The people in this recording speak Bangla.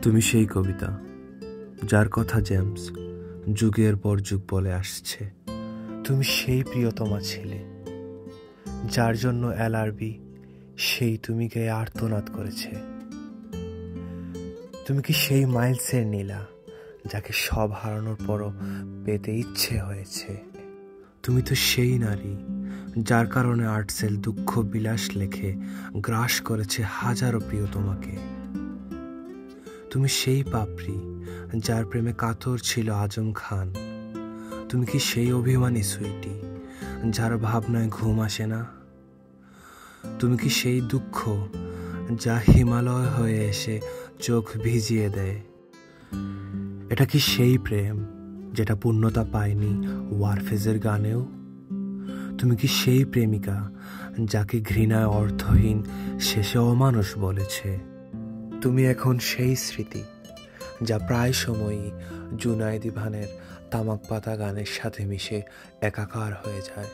তুমি সেই কবিতা যার কথা জেমস যুগের পর যুগ বলে আসছে। তুমি সেই প্রিয়তমা ছেলে যার জন্য এলআরবি সেই তুমিকে আর্তনাদ করেছে। তুমি কি সেই মাইলসের নীলা যাকে সব হারানোর পরও পেতে ইচ্ছে হয়েছে? তুমি তো সেই নারী যার কারণে আর্টসেল দুঃখ বিলাস লেখে গ্রাস করেছে হাজারো প্রিয়তমাকে। তুমি সেই পাপড়ি যার প্রেমে কাতর ছিল আজম খান। তুমি কি সেই অভিমানী সুইটি যার ভাবনায় ঘুম আসে না? তুমি কি সেই দুঃখ যা হিমালয় হয়ে এসে চোখ ভিজিয়ে দেয়? এটা কি সেই প্রেম যেটা পূর্ণতা পায়নি ওয়ারফেজের গানেও? তুমি কি সেই প্রেমিকা যাকে ঘৃণায় অর্থহীন শেষে অমানুষ বলেছে? তুমি এখন সেই স্মৃতি যা প্রায় সময়ই জুনায়েদ ইভানের তামাক পাতা গানের সাথে মিশে একাকার হয়ে যায়।